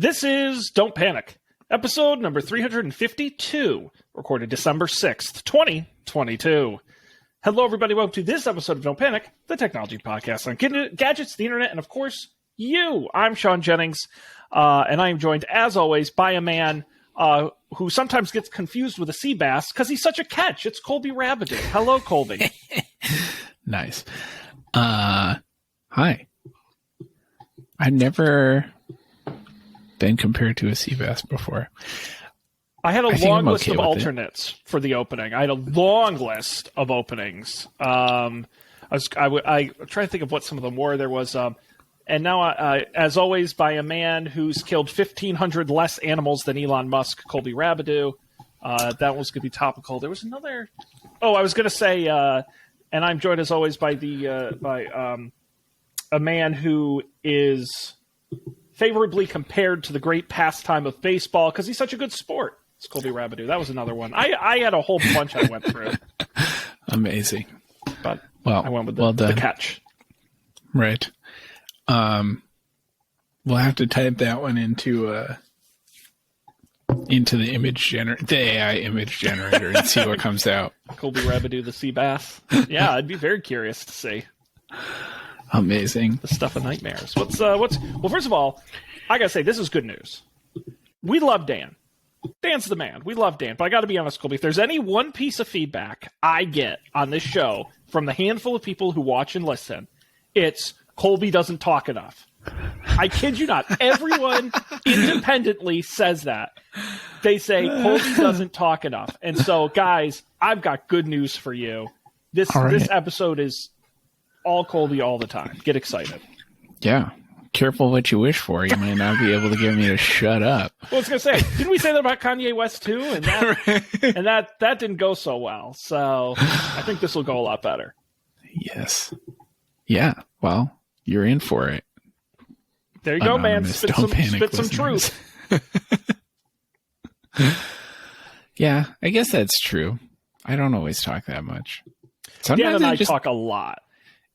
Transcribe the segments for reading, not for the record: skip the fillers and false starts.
This is Don't Panic, episode number 352, recorded December 6th, 2022. Hello, everybody. Welcome to this episode of Don't Panic, the technology podcast on gadgets, the internet, and, of course, you. I'm Sean Jennings, and I am joined, as always, by a man who sometimes gets confused with a sea bass because he's such a catch. It's Colby Rabideau. Hello, Colby. Nice. Hi. I've never been compared to a sea bass before. I had a long list of alternates for the opening. I had a long list of openings. I try to think of what some of them were. There was, and now, as always, by a man who's killed 1,500 less animals than Elon Musk, Colby Rabideau. That was going to be topical. There was another. Oh, I was going to say, and I'm joined as always by a man who is favorably compared to the great pastime of baseball because he's such a good sport. It's Colby Rabideau. That was another one. I had a whole bunch I went through. Amazing. But well, I went with the catch. Right. We'll have to type that one into the AI image generator and see what comes out. Colby Rabideau, the sea bass. Yeah, I'd be very curious to see. Amazing. The stuff of nightmares. Well, first of all, I gotta say, this is good news. We love Dan. Dan's the man. We love Dan. But I gotta be honest, Colby, if there's any one piece of feedback I get on this show from the handful of people who watch and listen, it's Colby doesn't talk enough. I kid you not. Everyone independently says that. They say Colby doesn't talk enough. And so, guys, I've got good news for you. This episode is all Colby all the time. Get excited. Yeah. Careful what you wish for. You might not be able to get me to shut up. Well, I was going to say, didn't we say that about Kanye West too? And that didn't go so well. So I think this will go a lot better. Yes. Yeah. Well, you're in for it. There you go, man. Spit some truth. Yeah, I guess that's true. I don't always talk that much. Sometimes Dan and I talk a lot.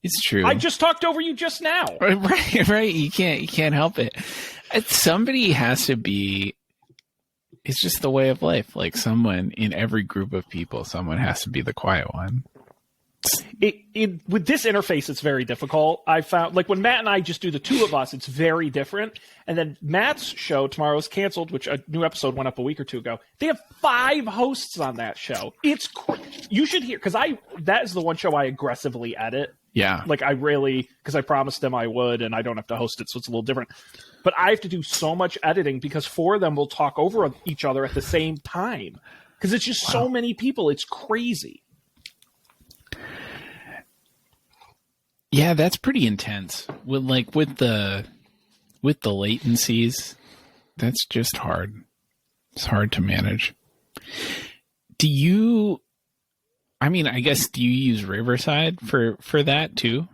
It's true. I just talked over you just now. Right. You can't help it. Somebody has to be. It's just the way of life. Like someone in every group of people, someone has to be the quiet one. With this interface, it's very difficult. I found, like, when Matt and I just do the two of us, it's very different. And then Matt's show tomorrow is canceled, which a new episode went up a week or two ago. They have 5 hosts on that show. You should hear, because that is the one show I aggressively edit. Yeah. Like, because I promised them I would, and I don't have to host it, so it's a little different. But I have to do so much editing because 4 of them will talk over each other at the same time. Because it's just so many people. It's crazy. Yeah, that's pretty intense. With the latencies, that's just hard. It's hard to manage. Do you use Riverside for that too?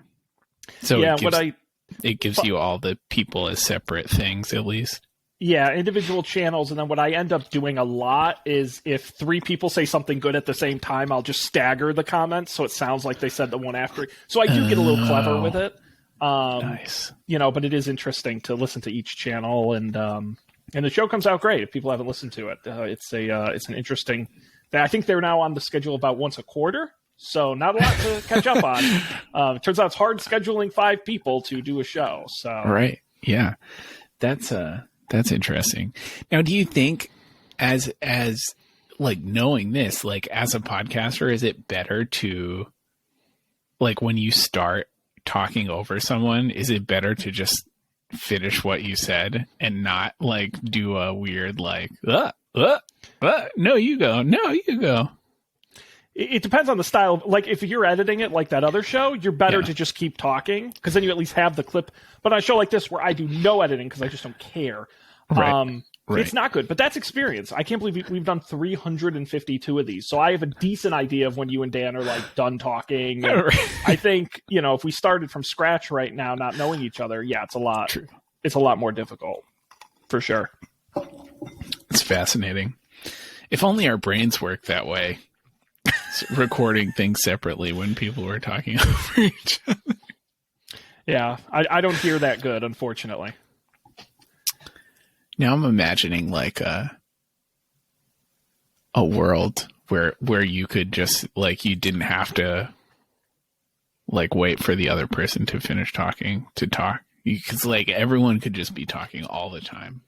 So yeah, it gives you all the people as separate things at least. Yeah, individual channels, and then what I end up doing a lot is if 3 people say something good at the same time, I'll just stagger the comments so it sounds like they said the one after. So I do get a little clever with it. Nice. But it is interesting to listen to each channel, and the show comes out great if people haven't listened to it. It's an interesting. I think they're now on the schedule about once a quarter, so not a lot to catch up on. It turns out it's hard scheduling 5 people to do a show. So right, yeah, That's interesting. Now, do you think as like knowing this, like as a podcaster, is it better to, like when you start talking over someone, is it better to just finish what you said and not like do a weird like, no, you go. It depends on the style. Like, if you're editing it like that other show, you're better to just keep talking because then you at least have the clip. But on a show like this where I do no editing because I just don't care, right. It's not good. But that's experience. I can't believe we've done 352 of these. So I have a decent idea of when you and Dan are, like, done talking. I think, if we started from scratch right now, not knowing each other, it's a lot. True. It's a lot more difficult, for sure. It's fascinating. If only our brains worked that way. Recording things separately when people were talking over each other. Yeah, I don't hear that good, unfortunately. Now I'm imagining like a world where you could just like, you didn't have to like wait for the other person to finish talking to talk, because like everyone could just be talking all the time.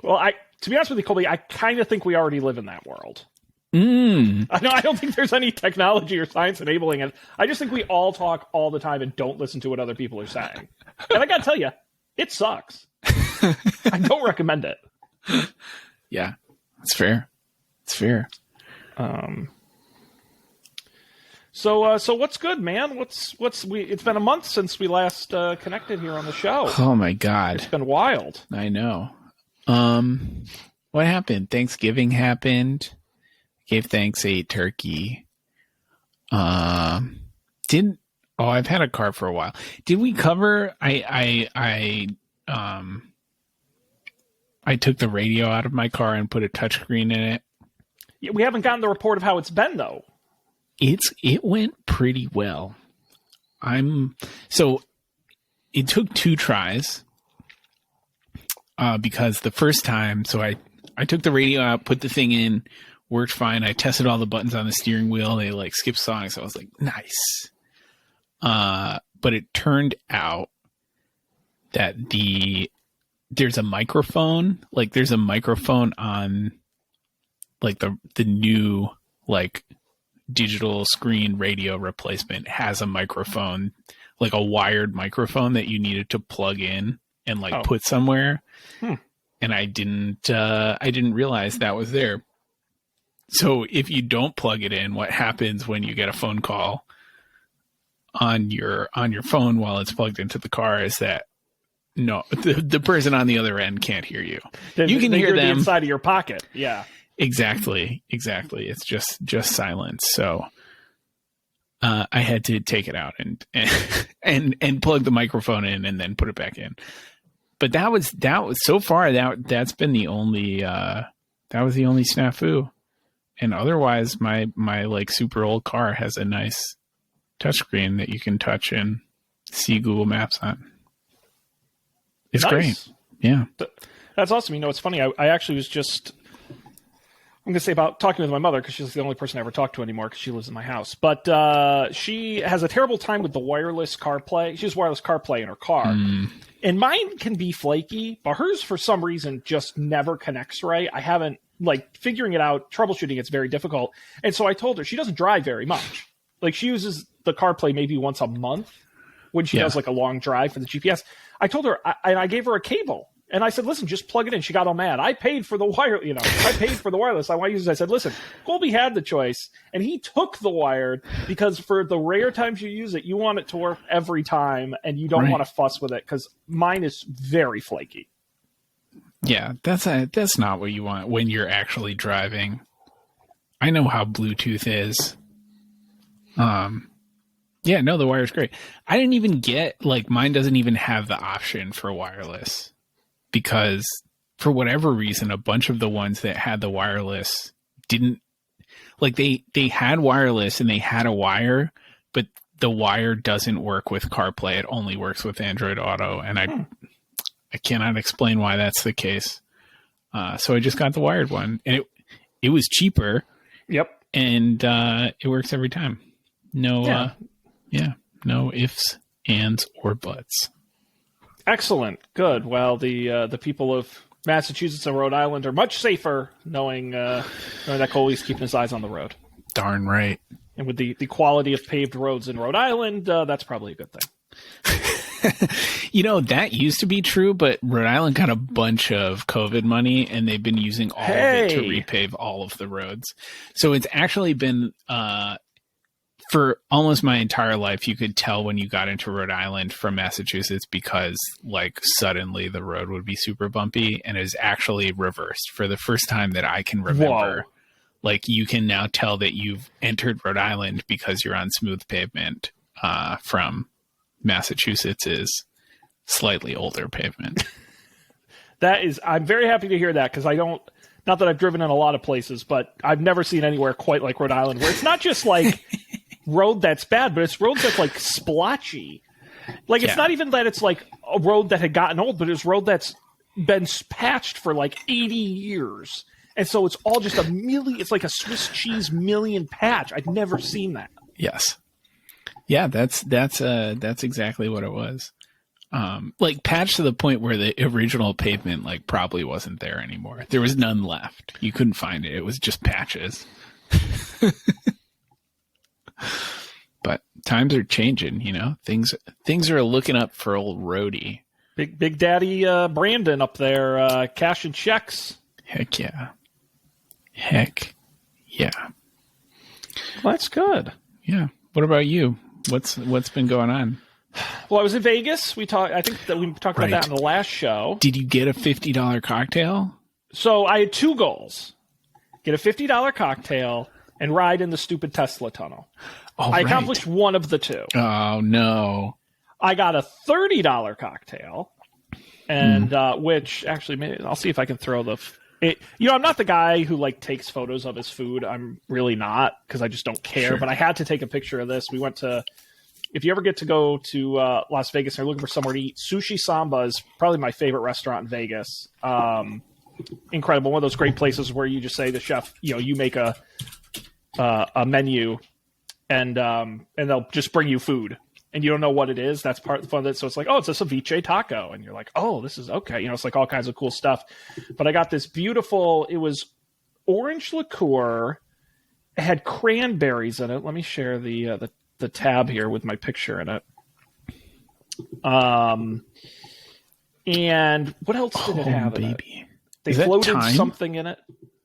Well, to be honest with you, Colby, I kind of think we already live in that world. I don't think there's any technology or science enabling it. I just think we all talk all the time and don't listen to what other people are saying. And I gotta tell you, it sucks. I don't recommend it. Yeah, it's fair. It's fair. So what's good, man? It's been a month since we last connected here on the show. Oh my God. It's been wild. I know. What happened? Thanksgiving happened. Gave thanks, ate turkey. I've had a car for a while. Did we cover? I took the radio out of my car and put a touchscreen in it. Yeah, we haven't gotten the report of how it's been though. It went pretty well. So it took 2 tries. Because the first time, so I took the radio out, put the thing in, worked fine. I tested all the buttons on the steering wheel. They like skipped songs. So I was like, nice. But it turned out that there's a microphone, like there's a microphone on like the new like digital screen radio replacement has a microphone, like a wired microphone that you needed to plug in and like put somewhere. And I didn't realize that was there. So if you don't plug it in, what happens when you get a phone call on your phone while it's plugged into the car is that no, the person on the other end can't hear you. You can hear them inside of your pocket. Yeah, exactly. It's just silence. So I had to take it out and plug the microphone in and then put it back in. But that was so far that's been the only that was the only snafu. And otherwise my like super old car has a nice touchscreen that you can touch and see Google Maps on. It's nice. Great. Yeah. That's awesome. You know, it's funny. I actually was just, I'm going to say about talking with my mother because she's the only person I ever talk to anymore because she lives in my house. But she has a terrible time with the wireless CarPlay. She has wireless CarPlay in her car. And mine can be flaky, but hers for some reason just never connects right. I haven't, like, figuring it out, troubleshooting it's very difficult. And so I told her she doesn't drive very much. Like, she uses the CarPlay maybe once a month when she does like a long drive for the GPS. I told her, I gave her a cable. And I said, listen, just plug it in. She got all mad. I paid for the wire, I paid for the wireless. I want to use it. I said, listen, Colby had the choice, and he took the wired because for the rare times you use it, you want it to work every time, and you don't want to fuss with it because mine is very flaky. Yeah, that's not what you want when you're actually driving. I know how Bluetooth is. Yeah, no, the wire's great. I didn't even get, like, mine doesn't even have the option for wireless. Because for whatever reason, a bunch of the ones that had the wireless didn't, like they had wireless and they had a wire, but the wire doesn't work with CarPlay. It only works with Android Auto. And I cannot explain why that's the case. So I just got the wired one and it was cheaper. Yep. And it works every time. No, no ifs, ands, or buts. Excellent. Good. Well, the people of Massachusetts and Rhode Island are much safer knowing that Coley's keeping his eyes on the road. Darn right. And with the quality of paved roads in Rhode Island, that's probably a good thing. That used to be true, but Rhode Island got a bunch of COVID money, and they've been using all of it to repave all of the roads. So it's actually been... for almost my entire life, you could tell when you got into Rhode Island from Massachusetts because, like, suddenly the road would be super bumpy, and it is actually reversed for the first time that I can remember. Whoa. Like, you can now tell that you've entered Rhode Island because you're on smooth pavement from Massachusetts's slightly older pavement. I'm very happy to hear that because not that I've driven in a lot of places, but I've never seen anywhere quite like Rhode Island where it's not just like road that's bad, but it's roads that's like splotchy. Like it's not even that it's like a road that had gotten old, but it's road that's been patched for like 80 years. And so it's all just it's like a Swiss cheese million patch. I'd never seen that. Yes. Yeah, that's exactly what it was. Like patched to the point where the original pavement like probably wasn't there anymore. There was none left. You couldn't find it. It was just patches. But times are changing, you know. Things are looking up for old Rhodey. Big Daddy Brandon up there cashing checks. Heck yeah. Heck yeah. Well, that's good. Yeah. What about you? What's been going on? Well, I was in Vegas. I think that we talked about that in the last show. Did you get a $50 cocktail? So I had two goals: get a $50 cocktail and ride in the stupid Tesla tunnel. Oh, I accomplished one of the two. Oh no! I got a $30 cocktail, and which actually, maybe I'll see if I can throw I'm not the guy who like takes photos of his food. I'm really not, because I just don't care. Sure. But I had to take a picture of this. We went to. If you ever get to go to Las Vegas and you're looking for somewhere to eat, Sushi Samba is probably my favorite restaurant in Vegas. Incredible. One of those great places where you just say to the chef, you make a menu and they'll just bring you food and you don't know what it is. That's part of the fun of it. So it's like, oh, it's a ceviche taco. And you're like, oh, this is okay. It's like all kinds of cool stuff. But I got this beautiful, it was orange liqueur. It had cranberries in it. Let me share the tab here with my picture in it. And what else did it have in it? They floated something in it.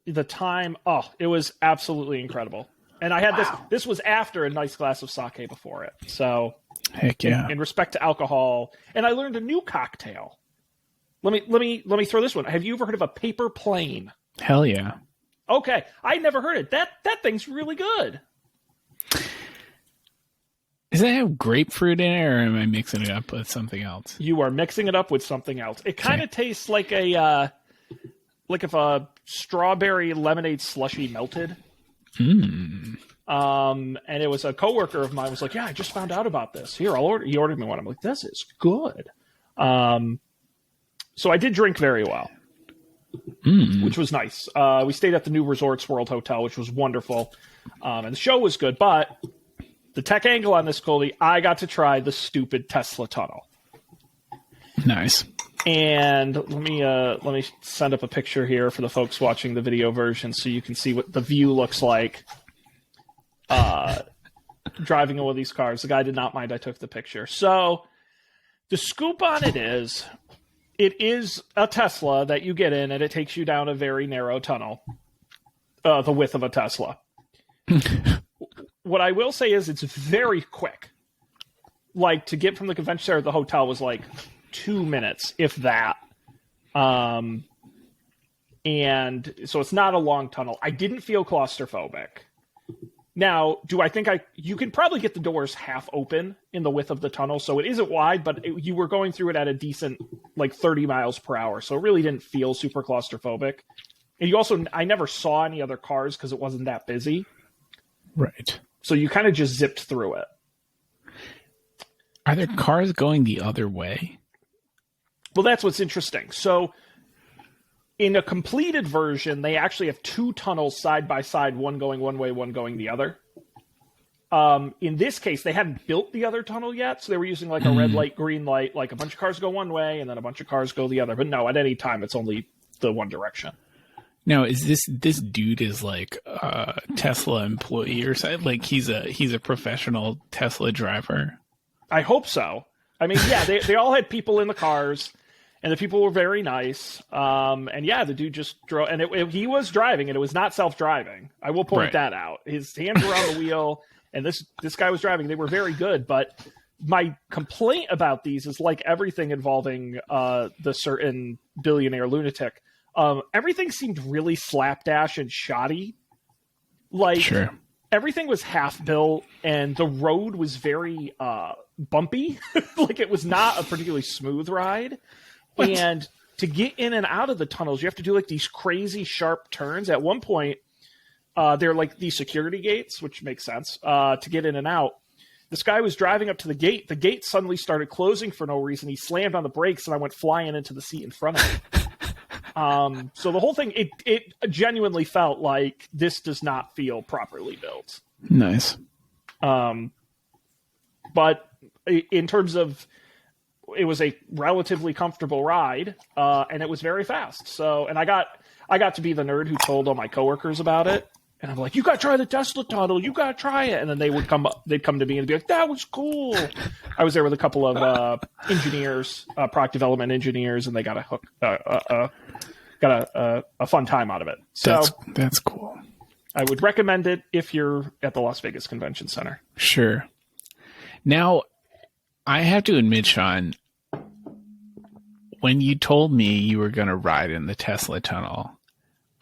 The time, it was absolutely incredible. And I had this was after a nice glass of sake before it. So heck yeah. In respect to alcohol, and I learned a new cocktail. Let me throw this one. Have you ever heard of a paper plane? Hell yeah. Okay, I never heard it. That thing's really good. Does it have grapefruit in it, or am I mixing it up with something else? You are mixing it up with something else. It kind of tastes like like if a strawberry lemonade slushie melted. And it was a coworker of mine was like, yeah, I just found out about this. Here, I'll order. He ordered me one. I'm like, this is good. So I did drink very well, which was nice. We stayed at the new Resorts World Hotel, which was wonderful. And the show was good, but the tech angle on this, Goldie, I got to try the stupid Tesla tunnel. Nice. And let me send up a picture here for the folks watching the video version so you can see what the view looks like driving one of these cars. The guy did not mind I took the picture. So the scoop on it is a Tesla that you get in, and it takes you down a very narrow tunnel, the width of a Tesla. What I will say is it's very quick. Like, to get from the convention center to the hotel was like 2 minutes, if that. And so it's not a long tunnel. I didn't feel claustrophobic. Now, do I think you can probably get the doors half open in the width of the tunnel, so it isn't wide, but you were going through it at a decent, like 30 miles per hour, so it really didn't feel super claustrophobic. And I never saw any other cars because it wasn't that busy. Right. So you kind of just zipped through it. Are there cars going the other way? Well, that's what's interesting. So in a completed version, they actually have two tunnels side by side, one going one way, one going the other. In this case, they hadn't built the other tunnel yet, so they were using like a red light, green light, like a bunch of cars go one way and then a bunch of cars go the other. But no, at any time, it's only the one direction. Now, is this dude is like a Tesla employee or something? Like he's a professional Tesla driver? I hope so. I mean, yeah, they all had people in the cars, and the people were very nice. And yeah, the dude just drove, and he was driving, and it was not self-driving. I will point that out. His hands were on the wheel, and this guy was driving. They were very good, but my complaint about these is like everything involving the certain billionaire lunatic. Everything seemed really slapdash and shoddy. Like, sure. Everything was half built, and the road was very bumpy. Like, it was not a particularly smooth ride. What? And to get in and out of the tunnels, you have to do like these crazy sharp turns. At one point, they're like these security gates, which makes sense to get in and out. This guy was driving up to the gate. The gate suddenly started closing for no reason. He slammed on the brakes, and I went flying into the seat in front of him. So the whole thing, it genuinely felt like this does not feel properly built. Nice. But in terms of, it was a relatively comfortable ride, and it was very fast. So, and I got to be the nerd who told all my coworkers about it. And I'm like, you got to try the Tesla tunnel. You got to try it. And then they'd come to me and be like, that was cool. I was there with a couple of engineers, product development engineers, and they got a fun time out of it. So that's cool. I would recommend it if you're at the Las Vegas Convention Center. Sure. Now, I have to admit, Sean, when you told me you were going to ride in the Tesla tunnel,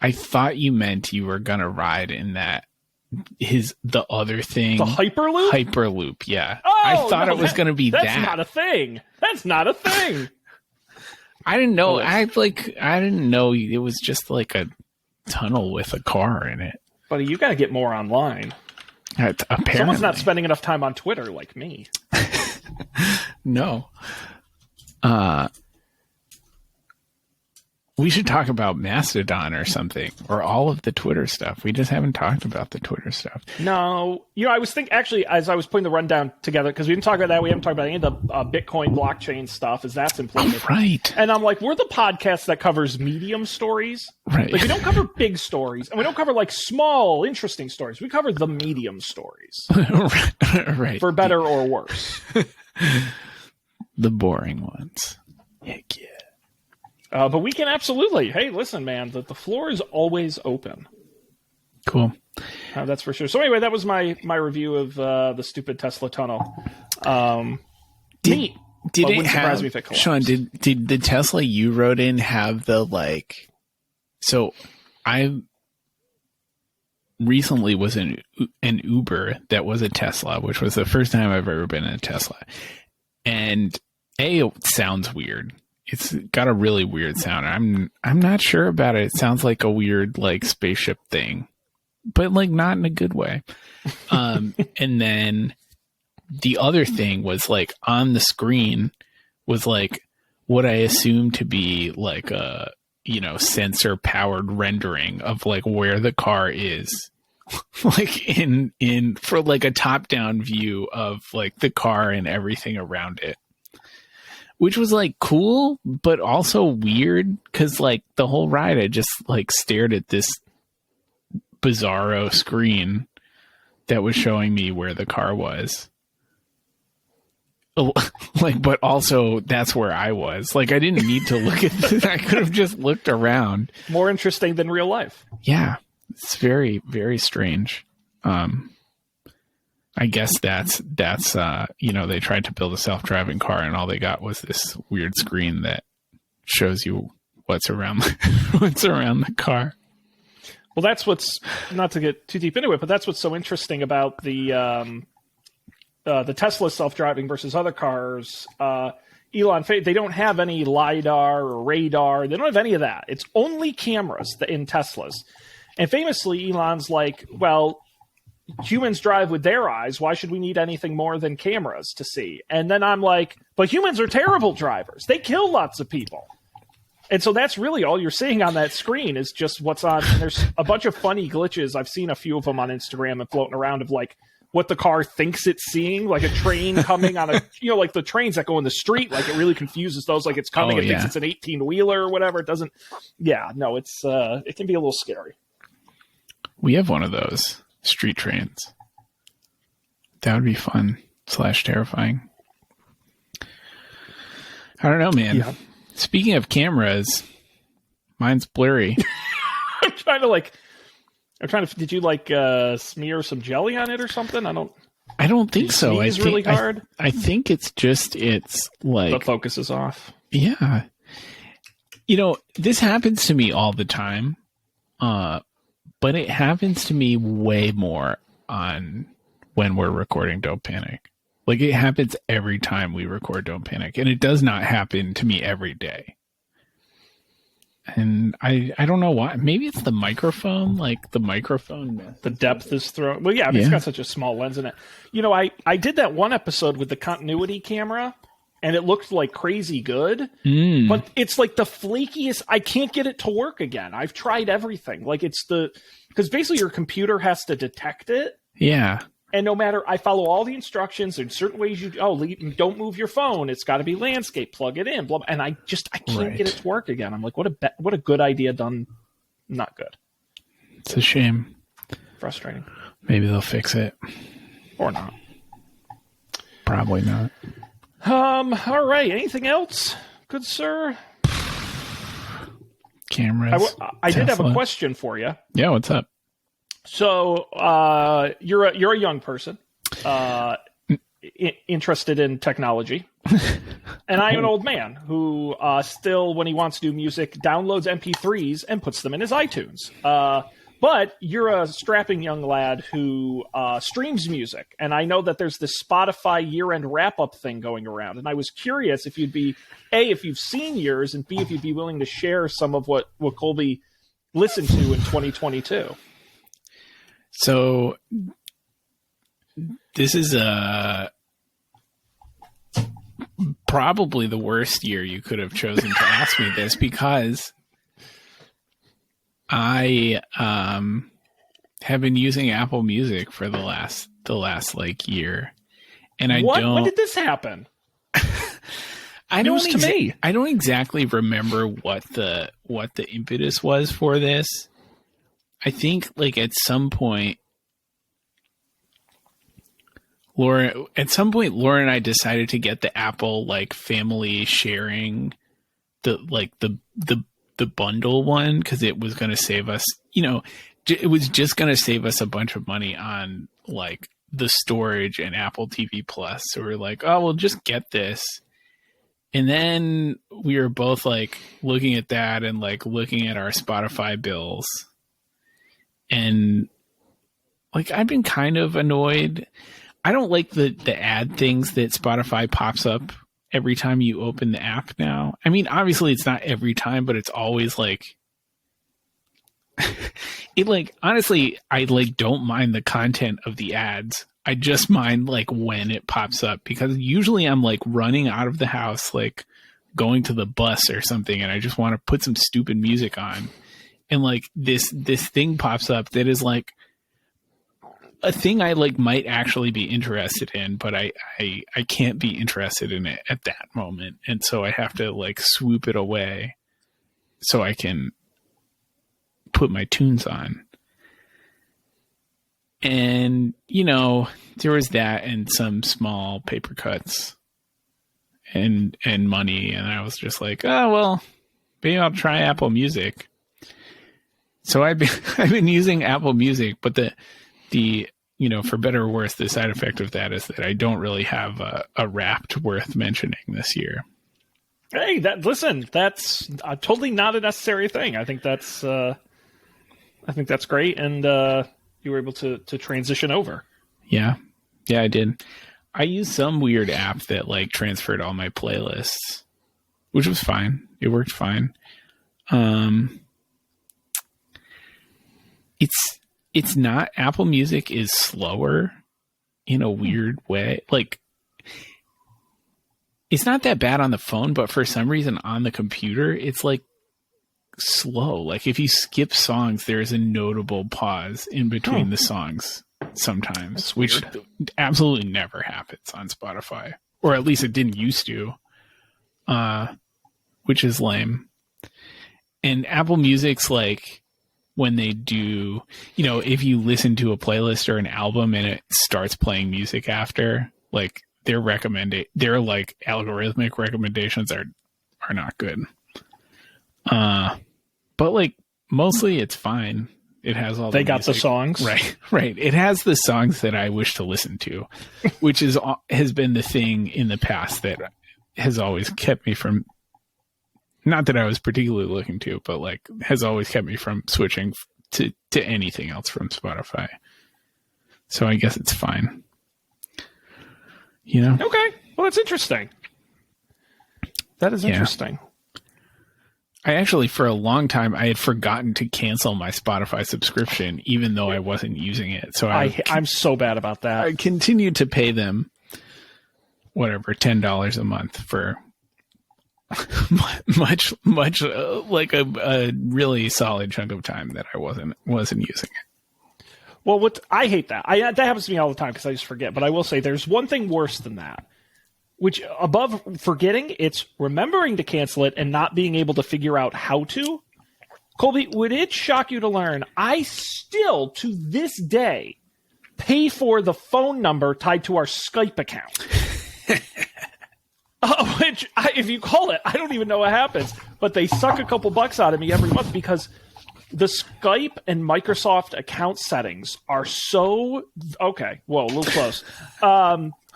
I thought you meant you were going to ride in the other thing. The Hyperloop? Hyperloop, yeah. Oh, I thought it was going to be that. That's not a thing. That's not a thing. I didn't know. I didn't know it was just like a tunnel with a car in it. Buddy, you got to get more online. Apparently. Someone's not spending enough time on Twitter like me. No. We should talk about Mastodon or something, or all of the Twitter stuff. We just haven't talked about the Twitter stuff. No. I was thinking, actually, as I was putting the rundown together, because we didn't talk about that, we haven't talked about any of the Bitcoin blockchain stuff as that's implemented. Oh, right. And I'm like, we're the podcast that covers medium stories. Right. Like, we don't cover big stories, and we don't cover, like, small, interesting stories. We cover the medium stories. Right. For better or worse. The boring ones. Heck yeah. But we can absolutely. Hey, listen, man, the floor is always open. Cool. That's for sure. So anyway, that was my review of the stupid Tesla tunnel. Neat. Did it wouldn't surprise me if it Sean, collapsed. did the Tesla you rode in have the like? So I recently was in an Uber that was a Tesla, which was the first time I've ever been in a Tesla, and it sounds weird. It's got a really weird sound. I'm not sure about it. It sounds like a weird like spaceship thing, but like not in a good way. And then the other thing was like on the screen was like what I assumed to be like a sensor powered rendering of like where the car is, like in for like a top down view of like the car and everything around it. Which was like cool, but also weird because like the whole ride I just like stared at this bizarro screen that was showing me where the car was. Like, but also that's where I was. Like I didn't need to look at this. I could have just looked around. More interesting than real life. Yeah. It's very, very strange. I guess that's they tried to build a self-driving car and all they got was this weird screen that shows you what's around the car. Well, that's what's, not to get too deep into it, but that's what's so interesting about the Tesla self-driving versus other cars. Elon, they don't have any LiDAR or radar. They don't have any of that. It's only cameras in Teslas. And famously, Elon's like, well, humans drive with their eyes. Why should we need anything more than cameras to see? And then I'm like, but humans are terrible drivers. They kill lots of people. And so that's really all you're seeing on that screen is just what's on. And there's a bunch of funny glitches. I've seen a few of them on Instagram and floating around of like what the car thinks it's seeing, like a train coming on a, like the trains that go in the street, like it really confuses those, like it's coming, it thinks it's an 18-wheeler or whatever. It doesn't. Yeah, no, it's it can be a little scary. We have one of those street trains. That would be fun / terrifying. I don't know, man. Yeah. Speaking of cameras, mine's blurry. I'm trying to. Did you like smear some jelly on it or something? I don't think so. It's really hard. I think it's like the focus is off. Yeah. This happens to me all the time. But it happens to me way more on when we're recording Don't Panic. Like it happens every time we record Don't Panic, and it does not happen to me every day. And I don't know why. Maybe it's the microphone, like the microphone. The depth is thrown. Well, yeah, I mean, it's got such a small lens in it. You know, I did that one episode with the continuity camera, and it looked like crazy good. But it's like the flakiest. I can't get it to work again. I've tried everything. Like because basically your computer has to detect it. Yeah. And no matter, I follow all the instructions. There's certain ways don't move your phone. It's got to be landscape. Plug it in. Blah, blah, and I can't get it to work again. I'm like, what a good idea done. Not good. It's a shame. Frustrating. Maybe they'll fix it. Or not. Probably not. All right. Anything else, good sir? Cameras. I did have a question for you. Yeah. What's up? So you're a young person, interested in technology, and I am an old man who still, when he wants to do music, downloads MP3s and puts them in his iTunes. But you're a strapping young lad who streams music, and I know that there's this Spotify year-end wrap-up thing going around, and I was curious if you'd be, A, if you've seen yours, and B, if you'd be willing to share some of what Colby listened to in 2022. So this is probably the worst year you could have chosen to ask me this, because I have been using Apple Music for the last like year, and when did this happen? I don't exactly remember what the impetus was for this. I think like at some point Laura and I decided to get the Apple like family sharing, the bundle one, because it was going to save us, it was just going to save us a bunch of money on like the storage and Apple TV Plus. So we're like, oh, we'll just get this. And then we were both like looking at that and like looking at our Spotify bills. And like, I've been kind of annoyed. I don't like the ad things that Spotify pops up every time you open the app now. I mean, obviously it's not every time, but it's always like, it like, honestly, I like don't mind the content of the ads. I just mind like when it pops up, because usually I'm like running out of the house, like going to the bus or something, and I just want to put some stupid music on. And like this thing pops up that is like a thing I like might actually be interested in, but I can't be interested in it at that moment. And so I have to like swoop it away so I can put my tunes on. And, there was that and some small paper cuts and money. And I was just like, oh, well, maybe I'll try Apple Music. So I've been using Apple Music, but the for better or worse, the side effect of that is that I don't really have a Wrapped worth mentioning this year. Hey, that's totally not a necessary thing. I think that's great, and you were able to transition over. Yeah, I did. I used some weird app that like transferred all my playlists, which was fine. It worked fine. It's not, Apple Music is slower in a weird way. Like, it's not that bad on the phone, but for some reason on the computer, it's like slow. Like if you skip songs, there's a notable pause in between the songs sometimes, which absolutely never happens on Spotify, or at least it didn't used to, which is lame. And Apple Music's like, when they do, if you listen to a playlist or an album and it starts playing music after, like their like algorithmic recommendations are not good. But like mostly it's fine. It has all they got music. The songs. Right. It has the songs that I wish to listen to, which has been the thing in the past that has always kept me from, not that I was particularly looking to, but like has always kept me from switching to anything else from Spotify. So I guess it's fine. Okay. Well, that's interesting. That is interesting. I actually, for a long time, I had forgotten to cancel my Spotify subscription, even though I wasn't using it. So I'm so bad about that. I continued to pay them, whatever, $10 a month for much like a really solid chunk of time that I wasn't using it. Well, I hate that. That happens to me all the time because I just forget. But I will say there's one thing worse than that. Which, above forgetting, it's remembering to cancel it and not being able to figure out how to. Colby, would it shock you to learn I still, to this day, pay for the phone number tied to our Skype account? Which, if you call it, I don't even know what happens. But they suck a couple bucks out of me every month because the Skype and Microsoft account settings are so... Okay, whoa, a little close.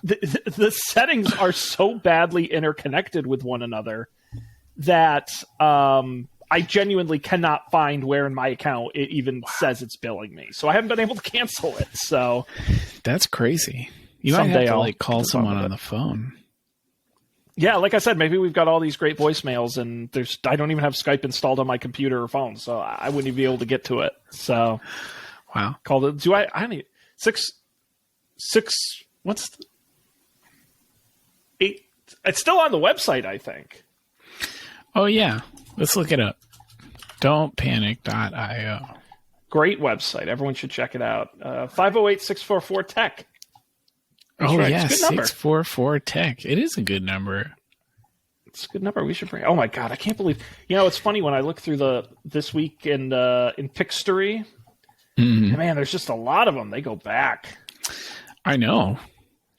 The settings are so badly interconnected with one another that I genuinely cannot find where in my account it even says it's billing me. So I haven't been able to cancel it. So that's crazy. You might have to call someone on the phone. Yeah, like I said, maybe we've got all these great voicemails, and I don't even have Skype installed on my computer or phone, so I wouldn't even be able to get to it. So, wow. Called it. I need six. What's 8? It's still on the website, I think. Oh yeah, let's look it up. Don'tpanic.io. Great website. Everyone should check it out. 508-644-TECH. That's right. Yeah, 644-TECH. It is a good number. It's a good number. We should bring. Oh my god, I can't believe. It's funny when I look through this week in Pixtory. Mm-hmm. Man, there's just a lot of them. They go back. I know.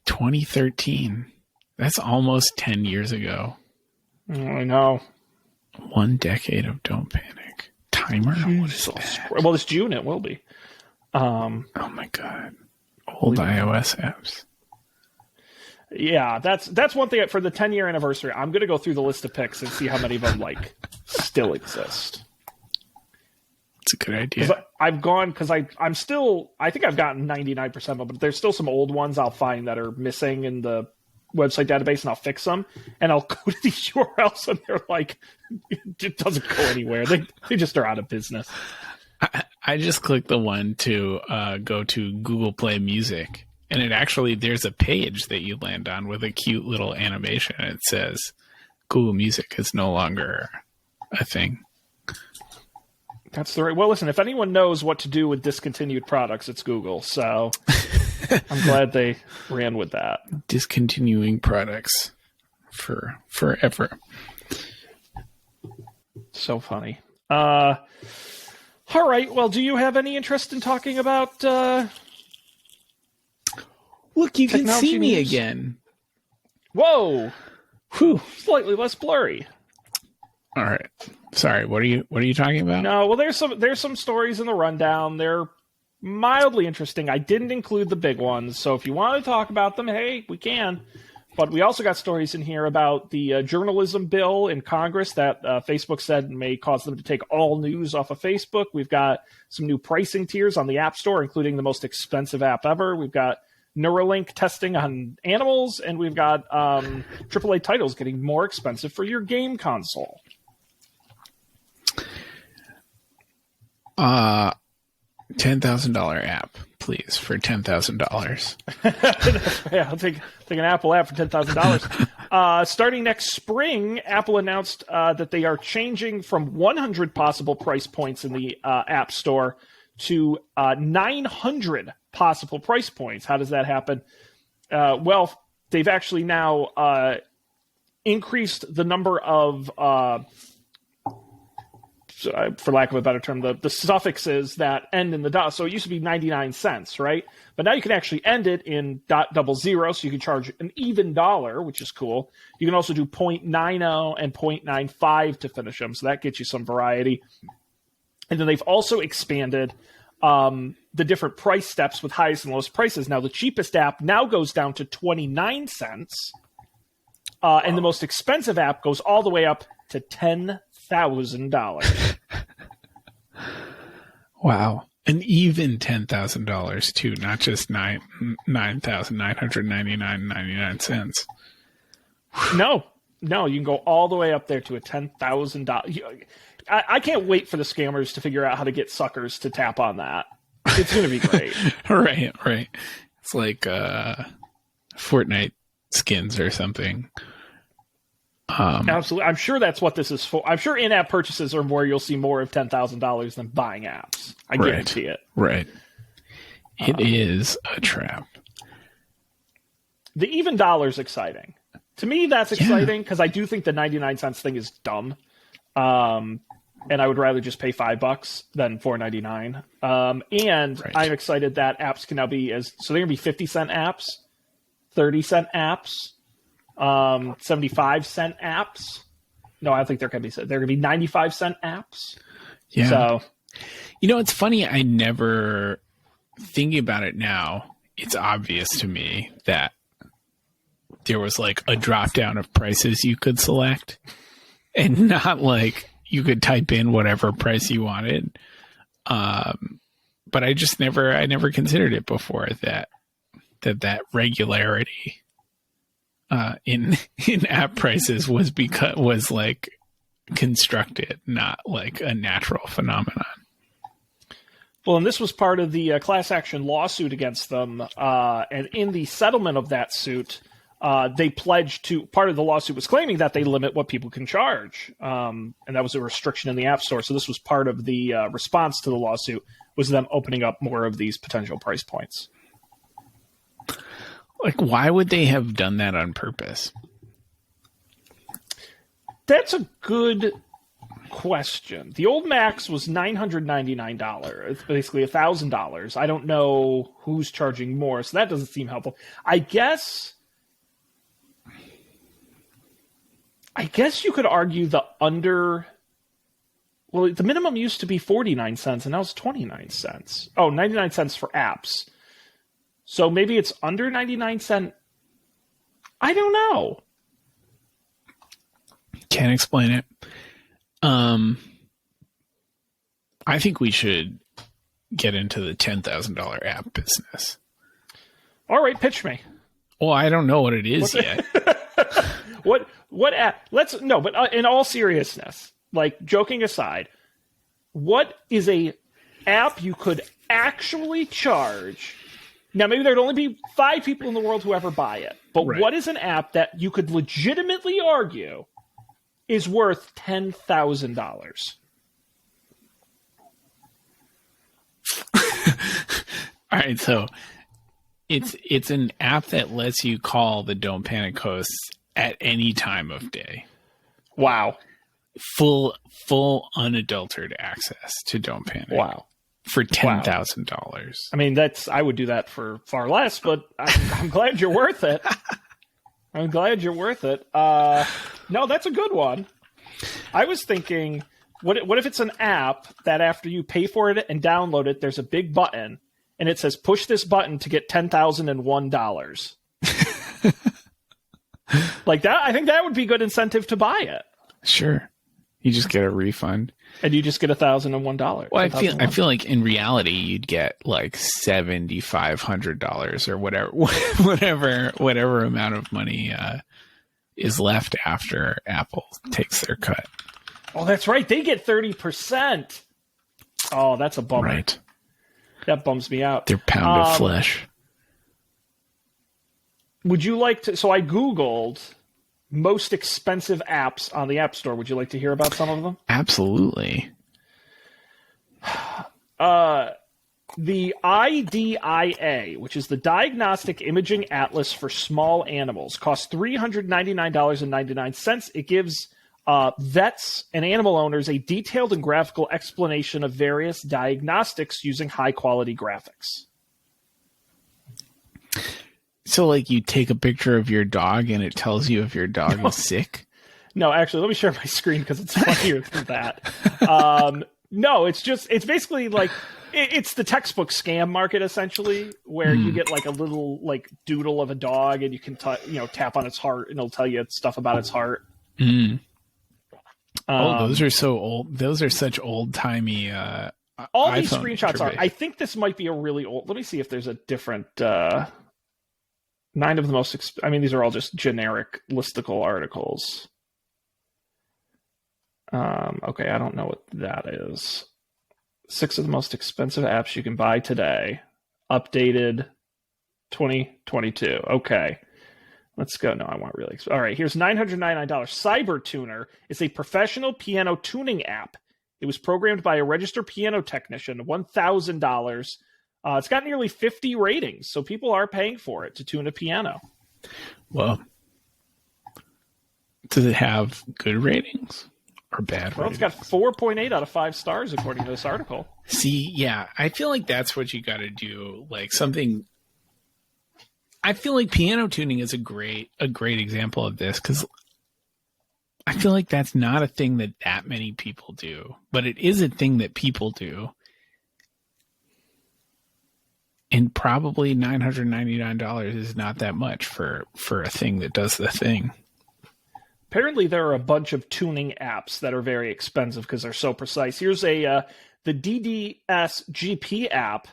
2013. That's almost 10 years ago. I know. 1 decade of Don't Panic. Timer? What is that? Well, it's June. It will be. Oh my god. Old iOS apps. Yeah, that's one thing for the 10-year anniversary. I'm going to go through the list of picks and see how many of them still exist. It's a good idea. I've gone because I'm still. I think I've gotten 99% of them, but there's still some old ones I'll find that are missing in the website database, and I'll fix them. And I'll go to these URLs, and they're like, it doesn't go anywhere. They just are out of business. I just clicked the one to go to Google Play Music, and there's a page that you land on with a cute little animation. And it says Google Music is no longer a thing. That's the right. Well, listen, if anyone knows what to do with discontinued products, it's Google. So I'm glad they ran with that. Discontinuing products for forever. So funny. All right. Well, do you have any interest in talking about? Look, you can see me again. Whoa. Whew. Slightly less blurry. All right. Sorry. What are you talking about? No. Well, there's some stories in the rundown. They're mildly interesting. I didn't include the big ones, so if you want to talk about them, hey, we can. But we also got stories in here about the journalism bill in Congress that Facebook said may cause them to take all news off of Facebook. We've got some new pricing tiers on the App Store, including the most expensive app ever. We've got Neuralink testing on animals, and we've got AAA titles getting more expensive for your game console. $10,000 app, please, for $10,000. Yeah, I'll take an Apple app for $10,000. Starting next spring, Apple announced that they are changing from 100 possible price points in the App Store to 900 possible price points. How does that happen? Well, they've actually now increased the number of, for lack of a better term, the suffixes that end in the dot. So it used to be 99 cents, right? But now you can actually end it in .00, so you can charge an even dollar, which is cool. You can also do 0.90 and 0.95 to finish them, so that gets you some variety. And then they've also expanded the different price steps with highest and lowest prices. Now, the cheapest app now goes down to 29 cents, and the most expensive app goes all the way up to $10,000. Wow. And even $10,000 too, not just $9,999.99. No, No, you can go all the way up there to a $10,000. I can't wait for the scammers to figure out how to get suckers to tap on that. It's going to be great. Right. It's like Fortnite skins or something. Absolutely. I'm sure that's what this is for. I'm sure in-app purchases are where you'll see more of $10,000 than buying apps. I guarantee it. Right. It is a trap. The even dollar's exciting. To me, that's exciting because I do think the 99 cents thing is dumb. And I would rather just pay $5 than $4.99. And Right. I'm excited that apps can now be so they're going to be 50-cent apps, 30-cent apps, 75-cent apps. No, I don't think they're going to be. They're going to be 95-cent apps. Yeah. So, It's funny. I never, thinking about it now, it's obvious to me that there was like a drop down of prices you could select and not like you could type in whatever price you wanted. But I never considered it before that regularity in app prices was like constructed, not like a natural phenomenon. well, and this was part of the class action lawsuit against them. And in the settlement of that suit, they pledged to, part of the lawsuit was claiming that they limit what people can charge. And that was a restriction in the App Store. So this was part of the response to the lawsuit, was them opening up more of these potential price points. Like, why would they have done that on purpose? That's a good question. The old max was $999. It's basically $1,000. I don't know who's charging more, so that doesn't seem helpful. I guess you could argue the minimum used to be 49 cents and now it's 29 cents. Oh, 99 cents for apps. So maybe it's under 99 cent. I don't know. Can't explain it. I think we should get into the $10,000 app business. All right, pitch me. Well, I don't know what it is yet. What app? But in all seriousness, like joking aside, what is a app you could actually charge? Now, maybe there'd only be 5 people in the world who ever buy it, but Right. What is an app that you could legitimately argue is worth $10,000? All right, so it's an app that lets you call the Don't Panic hosts at any time of day. Wow. Full unadulterated access to Don't Panic. Wow. For $10,000. I mean, I would do that for far less, but I'm glad you're worth it. I'm glad you're worth it. No, that's a good one. I was thinking, what if it's an app that after you pay for it and download it, there's a big button and it says push this button to get $10,001. Like that, I think that would be good incentive to buy it. Sure. You just get a refund. And you just get $1,001. Well, I feel like in reality you'd get like $7,500 or whatever amount of money is left after Apple takes their cut. Oh, that's right. They get 30%. Oh, that's a bummer. Right. That bums me out. Their pound of flesh. Would you like to? So I Googled most expensive apps on the App Store. Would you like to hear about some of them? Absolutely. The IDIA, which is the Diagnostic Imaging Atlas for Small Animals, costs $399.99. It gives vets and animal owners a detailed and graphical explanation of various diagnostics using high-quality graphics. So, like, you take a picture of your dog and it tells you if your dog is sick? No, actually, let me share my screen because it's funnier than that. No, it's basically like it's the textbook scam market essentially, where you get like a little like doodle of a dog and you can tap on its heart and it'll tell you stuff about its heart. Those are so old. Those are such old timey. All these iPhone screenshots are. trivia. I think this might be a really old. Let me see if there's a different. 9 of the most. I mean, these are all just generic listicle articles. Okay, I don't know what that is. 6 of the most expensive apps you can buy today. Updated 2022. Okay. Let's go. No, I want really. All right, here's $999. CyberTuner is a professional piano tuning app. It was programmed by a registered piano technician. $1,000. It's got nearly 50 ratings, so people are paying for it to tune a piano. Well, does it have good ratings or bad Well, ratings? it's got 4.8 out of 5 stars according to this article. See, yeah, I feel like that's what you got to do. Like something. I feel like piano tuning is a great example of this because I feel like that's not a thing that many people do, but it is a thing that people do. And probably $999 is not that much for a thing that does the thing. Apparently, there are a bunch of tuning apps that are very expensive because they're so precise. Here's the DDS-GP app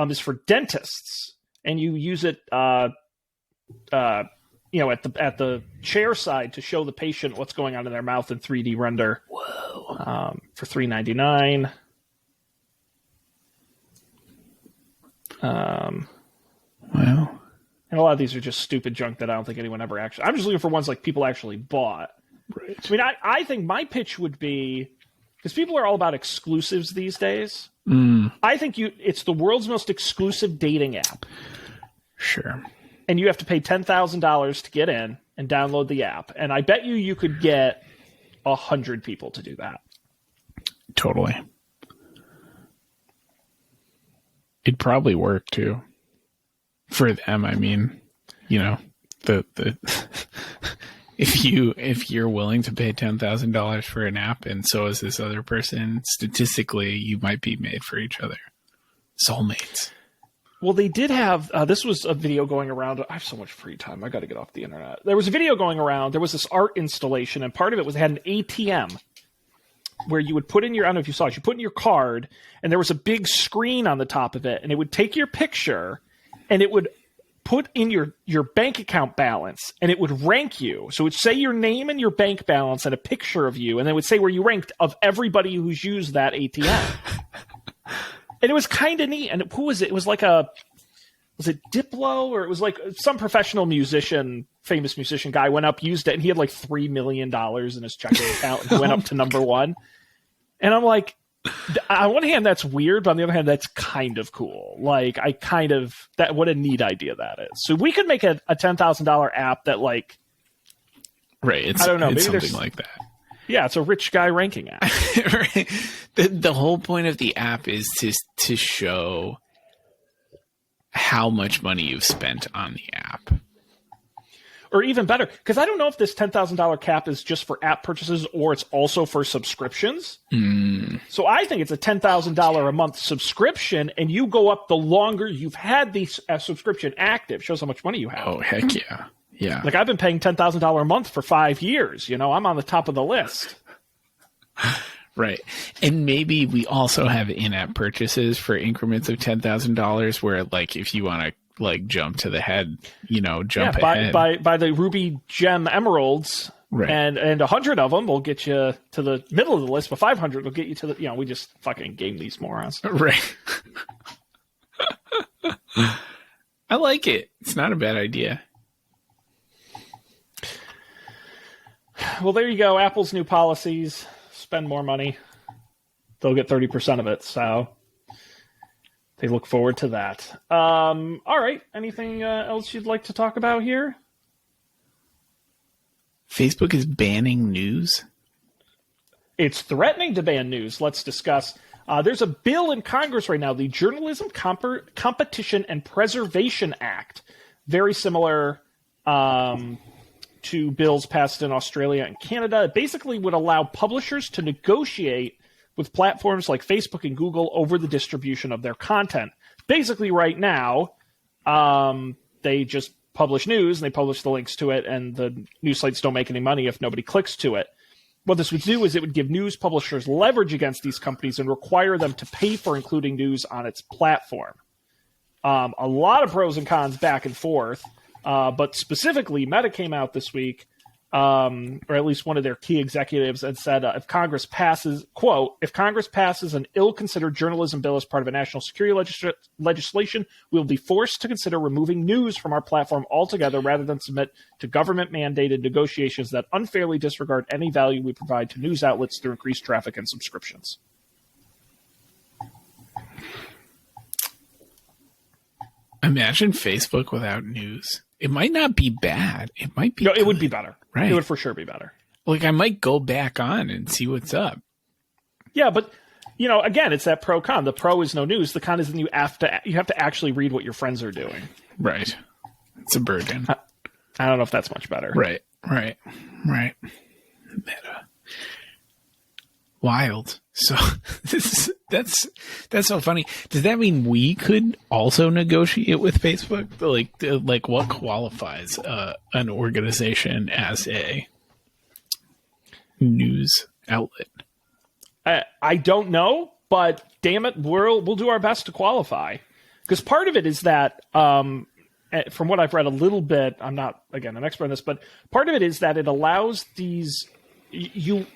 is for dentists, and you use it, at the chair side to show the patient what's going on in their mouth in 3D render. Whoa! For $399. Wow. And a lot of these are just stupid junk that I don't think anyone ever actually. I'm just looking for ones like people actually bought. Right. I mean, I think my pitch would be, because people are all about exclusives these days. I think it's the world's most exclusive dating app. Sure. And you have to pay $10,000 to get in and download the app. And I bet you could get 100 people to do that. Totally. It'd probably work too. For them, I mean, the if you're willing to pay $10,000 for an app, and so is this other person, statistically, you might be made for each other. Soulmates. Well, they did have this was a video going around. I have so much free time. I got to get off the internet. There was a video going around. There was this art installation, and part of it was they had an ATM where you would put in your, I don't know if you saw it, you put in your card, and there was a big screen on the top of it, and it would take your picture, and it would put in your bank account balance, and it would rank you. So it would say your name and your bank balance and a picture of you, and then it would say where you ranked of everybody who's used that ATM. And it was kind of neat. And who was it? It was like was it Diplo? Or it was like some professional musician, famous musician guy went up, used it, and he had like $3 million in his checking account, and he went up to number 1. And I'm like, on one hand, that's weird, but on the other hand, that's kind of cool. Like, what a neat idea that is. So we could make a $10,000 app that, like, right? I don't know, it's maybe something like that. Yeah, it's a rich guy ranking app. Right. The whole point of the app is to show how much money you've spent on the app. Or even better, because I don't know if this $10,000 cap is just for app purchases or it's also for subscriptions. So I think it's a $10,000 a month subscription, and you go up the longer you've had the subscription active. Shows how much money you have. Oh, heck yeah. Yeah. Like, I've been paying $10,000 a month for 5 years. I'm on the top of the list. Right. And maybe we also have in-app purchases for increments of $10,000 where, like, if you want to, like, jump to the head, jump ahead. By the ruby gem emeralds, right. and 100 of them will get you to the middle of the list, but 500 will get you to the, we just fucking game these morons. Right. I like it. It's not a bad idea. Well, there you go. Apple's new policies. Spend more money. They'll get 30% of it, so they look forward to that. All right. Anything else you'd like to talk about here? Facebook is banning news? It's threatening to ban news. Let's discuss. There's a bill in Congress right now, the Journalism Competition and Preservation Act. Very similar to bills passed in Australia and Canada. It basically would allow publishers to negotiate with platforms like Facebook and Google over the distribution of their content. Basically, right now, they just publish news, and they publish the links to it, and the news sites don't make any money if nobody clicks to it. What this would do is it would give news publishers leverage against these companies and require them to pay for including news on its platform. A lot of pros and cons back and forth. But specifically, Meta came out this week, or at least one of their key executives, and said if Congress passes, quote, if Congress passes an ill-considered journalism bill as part of a national security legislation, we will be forced to consider removing news from our platform altogether rather than submit to government-mandated negotiations that unfairly disregard any value we provide to news outlets through increased traffic and subscriptions. Imagine Facebook without news. It might not be bad. It might be. No, good. it would be better. Right. It would for sure be better. Like, I might go back on and see what's up. Yeah, but again, it's that pro con. The pro is no news. The con is you have to actually read what your friends are doing. Right. It's a burden. I don't know if that's much better. Right. Meta. Wild. So that's so funny. Does that mean we could also negotiate with Facebook? Like what qualifies an organization as a news outlet? I don't know, but damn it, we'll do our best to qualify. Because part of it is that, from what I've read a little bit, I'm not again an expert on this, but part of it is that it allows these you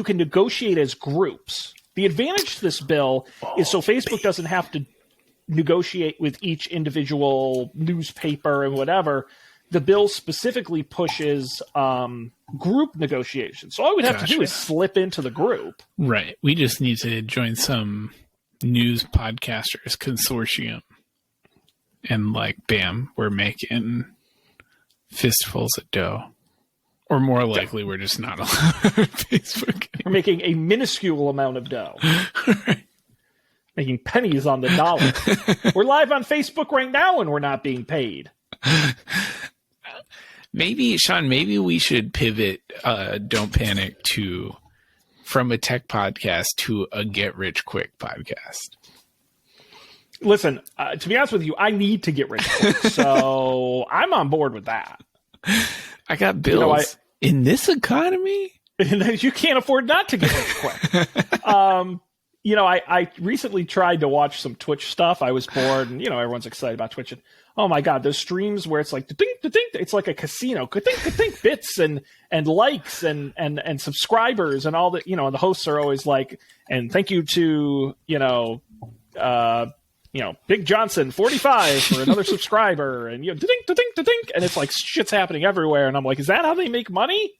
can negotiate as groups. The advantage to this bill is so Facebook doesn't have to negotiate with each individual newspaper and whatever. The bill specifically pushes group negotiations. So all we'd have to do is slip into the group. Right. We just need to join some news podcasters consortium. And bam, we're making fistfuls of dough. Or more likely, we're just not allowed on Facebook. We're making a minuscule amount of dough. Right. Making pennies on the dollar. We're live on Facebook right now and we're not being paid. Maybe, Sean, we should pivot Don't Panic from a tech podcast to a Get Rich Quick podcast. Listen, to be honest with you, I need to get rich quick, so I'm on board with that. I got bills. In this economy? You can't afford not to get rich quick. I recently tried to watch some Twitch stuff. I was bored, and everyone's excited about Twitch. And oh my god, those streams where it's like ding, ding, it's like a casino, ding, bits and likes and subscribers and all that. And the hosts are always like, and thank you to Big Johnson 45 for another subscriber, and ding, and it's like shit's happening everywhere, and I'm like, is that how they make money?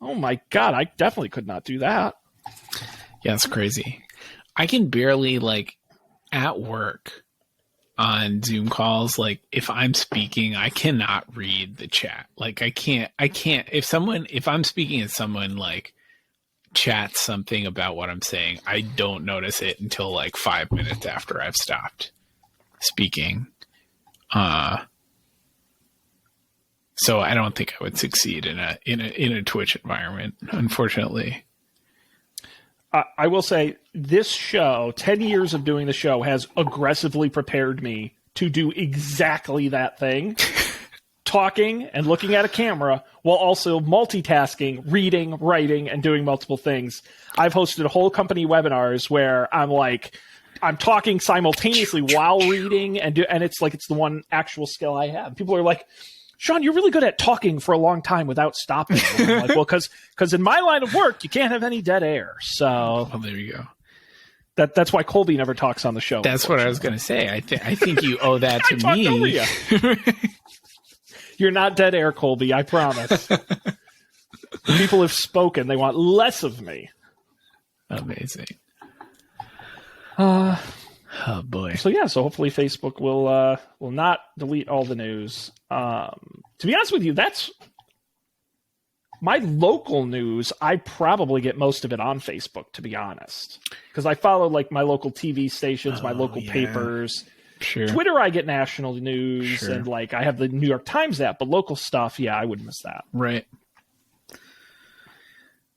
Oh my god, I definitely could not do that. Yeah, it's crazy. I can barely at work on Zoom calls. If I'm speaking, I cannot read the chat. I can't. If I'm speaking and someone chats something about what I'm saying, I don't notice it until 5 minutes after I've stopped speaking. So I don't think I would succeed in a Twitch environment, unfortunately. I will say this show, 10 years of doing the show, has aggressively prepared me to do exactly that thing. Talking and looking at a camera while also multitasking, reading, writing, and doing multiple things. I've hosted whole company webinars where I'm talking simultaneously while reading, and it's the one actual skill I have. People are like, Sean, you're really good at talking for a long time without stopping. And I'm like, well, because in my line of work, you can't have any dead air. So well, there you go. That's why Colby never talks on the show. That's what I was going to say. I think you owe that to me. Over you. You're not dead air, Colby. I promise. People have spoken. They want less of me. Amazing. Oh boy. So hopefully Facebook will not delete all the news. To be honest with you, that's my local news. I probably get most of it on Facebook, to be honest, because I follow my local TV stations, my local papers. Sure. Twitter, I get national news, and I have the New York Times app, but local stuff, I wouldn't miss that. Right.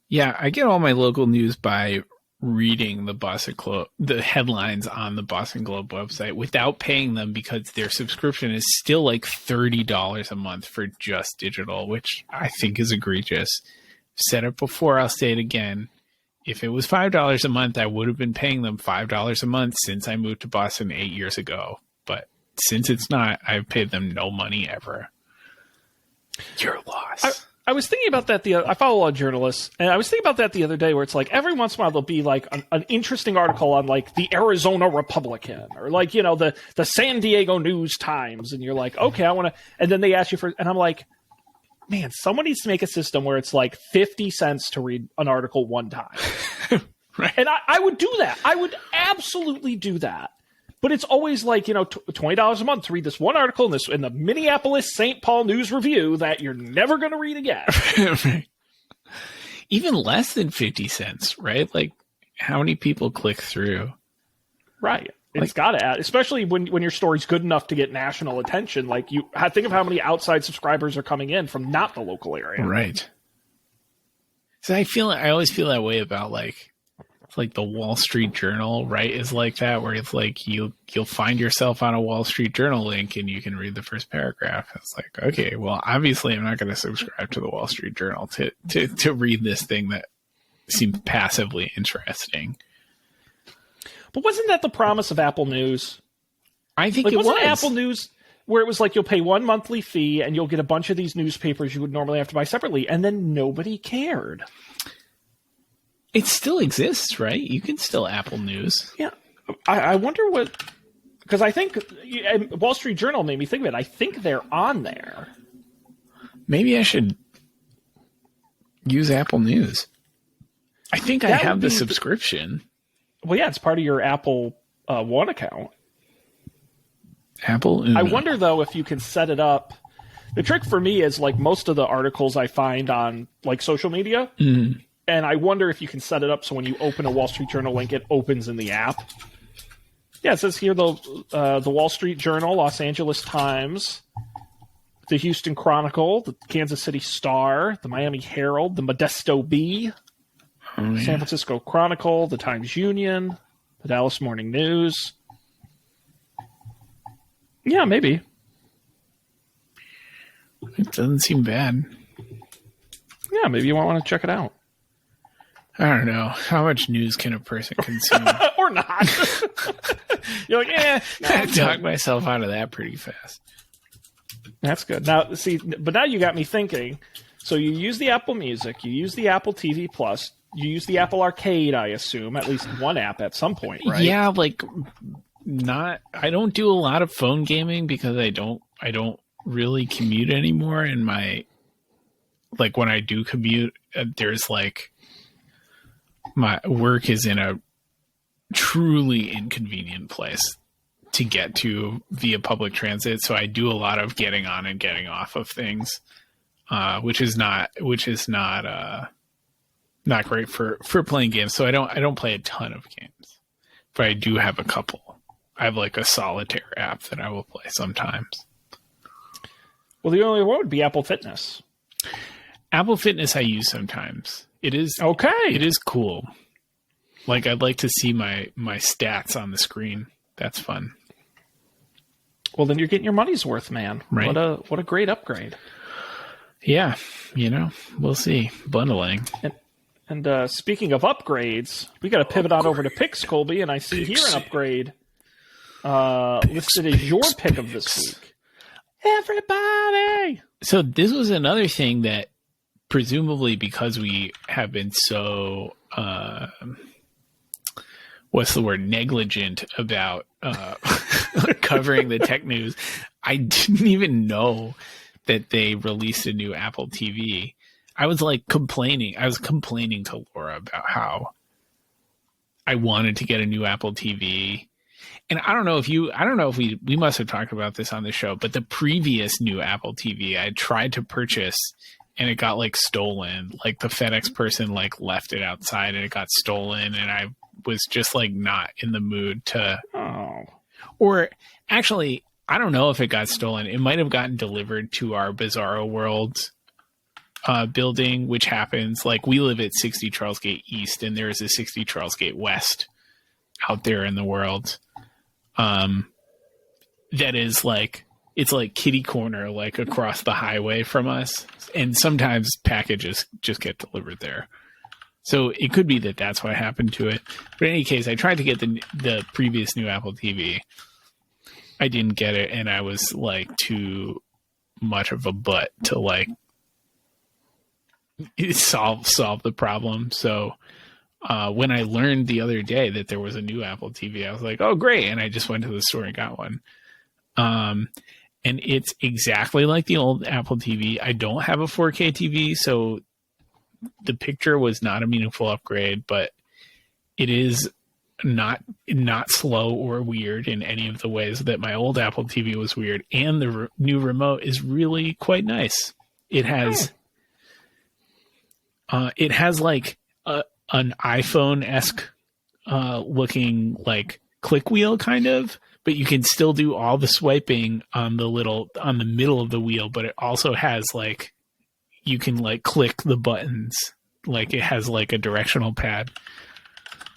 Yeah, I get all my local news by reading the headlines on the Boston Globe website without paying them, because their subscription is still $30 a month for just digital, which I think is egregious. Said it before, I'll say it again. If it was $5 a month, I would have been paying them $5 a month since I moved to Boston 8 years ago. But since it's not, I've paid them no money ever. Your loss. I was thinking about that. I follow a lot of journalists, and I was thinking about that the other day, where it's like every once in a while there'll be like an interesting article on like the Arizona Republican or like, you know, the San Diego News Times, and you're like, okay, I want to, and then they ask you for, and I'm like, man, someone needs to make a system where it's like 50 cents to read an article one time. Right. And I would do that. I would absolutely do that. But it's always like, you know, $20 a month to read this one article in the Minneapolis St. Paul News Review that you're never going to read again. Right. Even less than 50 cents, right? Like, how many people click through? Right. It's got to add, especially when your story's good enough to get national attention. Like, think of how many outside subscribers are coming in from not the local area. Right. So I always feel that way about like the Wall Street Journal, right? Is like that, where it's like you'll find yourself on a Wall Street Journal link and you can read the first paragraph. It's like, okay, well, obviously I'm not going to subscribe to the Wall Street Journal to read this thing that seems passively interesting. But wasn't that the promise of Apple News? I think like, it was. Wasn't Apple News where it was like you'll pay one monthly fee and you'll get a bunch of these newspapers you would normally have to buy separately, and then nobody cared. It still exists, right? You can still Apple News. Yeah. I wonder what... Because I think... Wall Street Journal made me think of it. I think they're on there. Maybe I should use Apple News. I think I have the subscription. Well, yeah, it's part of your Apple One account. Apple Uno. I wonder, though, if you can set it up... The trick for me is, like, most of the articles I find on, like, social media... Mm-hmm. And I wonder if you can set it up so when you open a Wall Street Journal link, it opens in the app. Yeah, it says here the Wall Street Journal, Los Angeles Times, the Houston Chronicle, the Kansas City Star, the Miami Herald, the Modesto Bee, San Francisco Chronicle, the Times Union, the Dallas Morning News. Yeah, maybe. It doesn't seem bad. Yeah, maybe you might want to check it out. I don't know. How much news can a person consume? Or not. You're like, I talked myself out of that pretty fast. That's good. Now, see, but now you got me thinking. So you use the Apple Music, you use the Apple TV Plus, you use the Apple Arcade, I assume, at least one app at some point, right? Yeah, like I don't do a lot of phone gaming because I don't really commute anymore. And when I do commute, there's like, my work is in a truly inconvenient place to get to via public transit. So I do a lot of getting on and getting off of things, which is not great for playing games. So I don't play a ton of games, but I do have a couple. I have like a solitaire app that I will play sometimes. Well, the only one would be Apple Fitness. Apple Fitness I use sometimes. It is okay. It is cool. Like, I'd like to see my stats on the screen. That's fun. Well, then you're getting your money's worth, man. Right. What a great upgrade. Yeah, we'll see. Bundling. And speaking of upgrades, we got to pivot on over to picks, Colby, and I see here an upgrade listed as your pick of this week. Everybody! So this was another thing that presumably because we have been so, negligent about covering the tech news, I didn't even know that they released a new Apple TV. I was complaining to Laura about how I wanted to get a new Apple TV. And I don't know if we must have talked about this on the show, but the previous new Apple TV I tried to purchase and it got stolen. Like the FedEx person left it outside and it got stolen, and I was just not in the mood to. Oh. Or actually, I don't know if it got stolen. It might have gotten delivered to our Bizarro World building, which happens. We live at 60 Charles Gate East, and there is a 60 Charles Gate West out there in the world. That is it's kitty corner, across the highway from us. And sometimes packages just get delivered there. So it could be that that's what happened to it. But in any case, I tried to get the previous new Apple TV. I didn't get it, and I was like too much of a butt to like solve the problem. So when I learned the other day that there was a new Apple TV, I was like, oh great, and I just went to the store and got one. And it's exactly like the old Apple TV. I don't have a 4K TV, so the picture was not a meaningful upgrade, but it is not slow or weird in any of the ways that my old Apple TV was weird. And the new remote is really quite nice. It has like an iPhone-esque looking like click wheel kind of, but you can still do all the swiping on the middle of the wheel, but it also has like, you can like click the buttons. Like it has like a directional pad.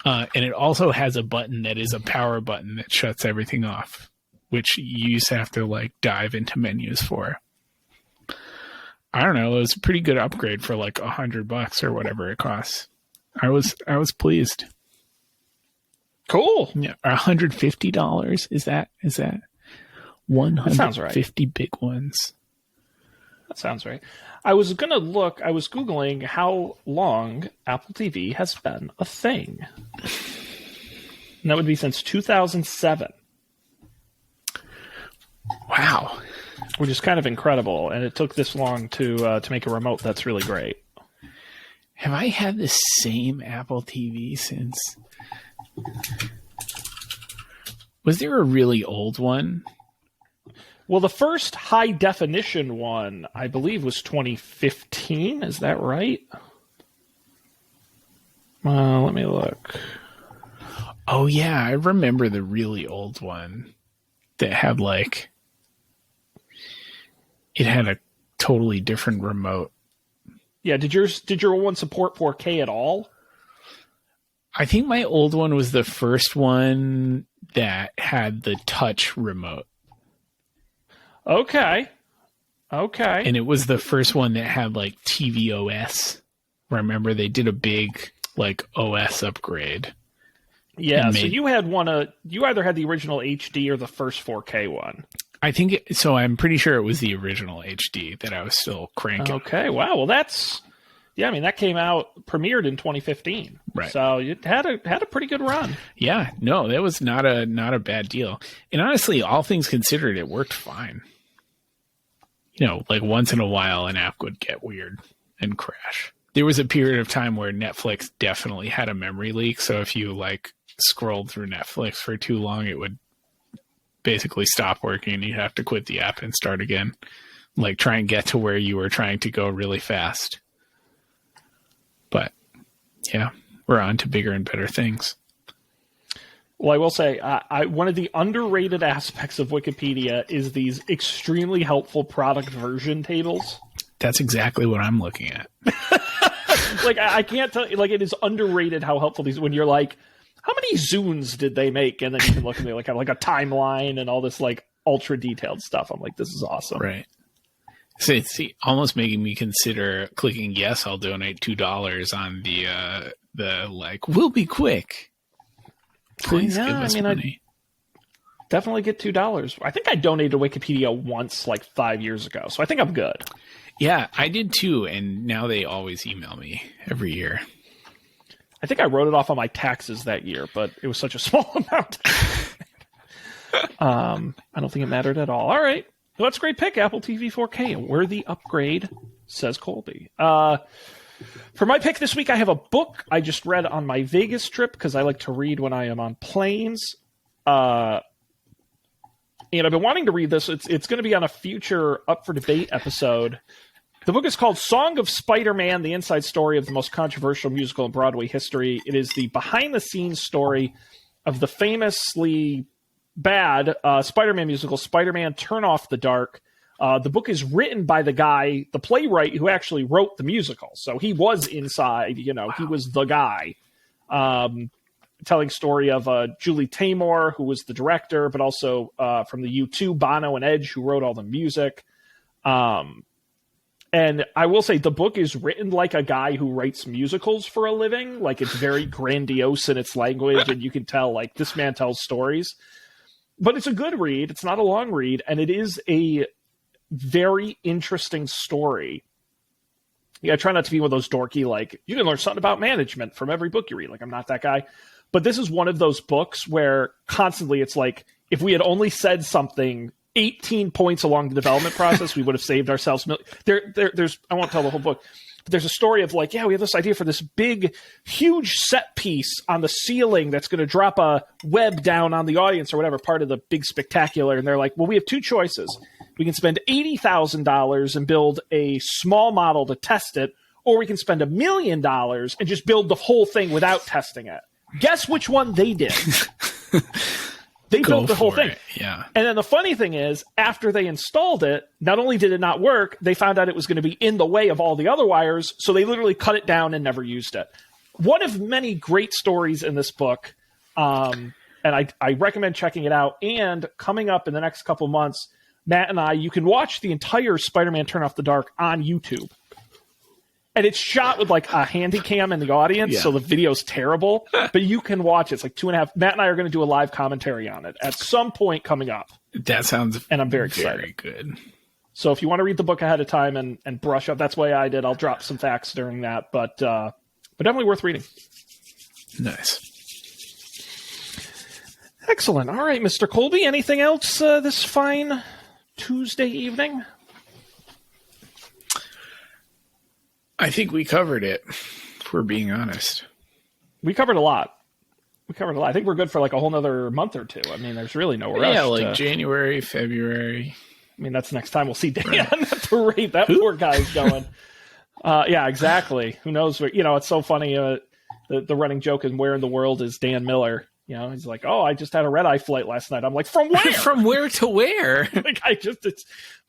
And it also has a button that is a power button that shuts everything off, which you used to have to like dive into menus for. I don't know. It was a pretty good upgrade for like $100 or whatever it costs. I was pleased. Cool. Yeah, $150. Is that 150 that sounds right. big ones? That sounds right. I was Googling how long Apple TV has been a thing. And that would be since 2007. Wow. Which is kind of incredible. And it took this long to make a remote that's really great. Have I had the same Apple TV since... Was there a really old one? Well, the first high definition one, I believe, was 2015. Is that right? Let me look. Oh, yeah. I remember the really old one that had like... It had a totally different remote. Yeah, did your one support 4K at all? I think my old one was the first one that had the touch remote. Okay. And it was the first one that had like tvOS. Remember they did a big like OS upgrade. Yeah, so you had you either had the original HD or the first 4K one. I think so. I'm pretty sure it was the original HD that I was still cranking. Okay, wow. Well, that came out, premiered in 2015. Right. So it had a pretty good run. Yeah, no, that was not a bad deal. And honestly, all things considered, it worked fine. You know, like once in a while, an app would get weird and crash. There was a period of time where Netflix definitely had a memory leak. So if you like scrolled through Netflix for too long, it would basically stop working. You'd have to quit the app and start again. Like try and get to where you were trying to go really fast. But yeah, we're on to bigger and better things. Well, I will say, one of the underrated aspects of Wikipedia is these extremely helpful product version tables. That's exactly what I'm looking at. Like, I can't tell you, like, it is underrated how helpful these, when you're like, how many Zunes did they make? And then you can look and they like have like a timeline and all this like ultra detailed stuff. I'm like, this is awesome. Right. So it's almost making me consider clicking yes, I'll donate $2 on the like, we'll be quick. Please give us money. I definitely get $2. I think I donated to Wikipedia once like 5 years ago. So I think I'm good. Yeah, I did too. And now they always email me every year. I think I wrote it off on my taxes that year, but it was such a small amount. I don't think it mattered at all. All right. Well, that's a great pick. Apple TV 4K, a worthy upgrade, says Colby. For my pick this week, I have a book I just read on my Vegas trip because I like to read when I am on planes. And I've been wanting to read this. It's going to be on a future Up for Debate episode. The book is called Song of Spider-Man, the inside story of the most controversial musical in Broadway history. It is the behind-the-scenes story of the famously bad Spider-Man musical, Spider-Man Turn Off the Dark. The book is written by the playwright who actually wrote the musical. So he was inside, he was the guy. Telling story of Julie Taymor, who was the director, but also from the U2, Bono and Edge, who wrote all the music. And I will say the book is written like a guy who writes musicals for a living. Like it's very grandiose in its language, and you can tell like this man tells stories. But it's a good read. It's not a long read, and it is a very interesting story. Yeah, I try not to be one of those dorky, like, you can learn something about management from every book you read. Like, I'm not that guy. But this is one of those books where constantly it's like, if we had only said something 18 points along the development process, we would have saved ourselves. There's I won't tell the whole book, but there's a story of like, yeah, we have this idea for this big, huge set piece on the ceiling that's going to drop a web down on the audience or whatever, part of the big spectacular. And they're like, well, we have two choices. We can spend $80,000 and build a small model to test it, or we can spend $1 million and just build the whole thing without testing it. Guess which one they did? They built the whole thing. Yeah. And then the funny thing is, after they installed it, not only did it not work, they found out it was going to be in the way of all the other wires, so they literally cut it down and never used it. One of many great stories in this book, and I recommend checking it out. And coming up in the next couple months, Matt and I, you can watch the entire Spider-Man Turn Off the Dark on YouTube. And it's shot with like a handy cam in the audience, so the video's terrible. But you can watch it. It's like 2.5. Matt and I are going to do a live commentary on it at some point coming up. That sounds and I'm very excited. Very good. So if you want to read the book ahead of time and brush up, that's the way I did. I'll drop some facts during that. But definitely worth reading. Nice. Excellent. All right, Mr. Colby. Anything else this fine Tuesday evening? I think we covered it, if we're being honest. We covered a lot. I think we're good for like a whole nother month or two. I mean, there's really no rush. Yeah, like January, February. I mean, that's next time we'll see Dan at the rate that poor guy's going. Yeah, exactly. Who knows? It's so funny. The running joke is, where in the world is Dan Miller? He's like, oh, I just had a red-eye flight last night. I'm like, from where? From where to where? Like,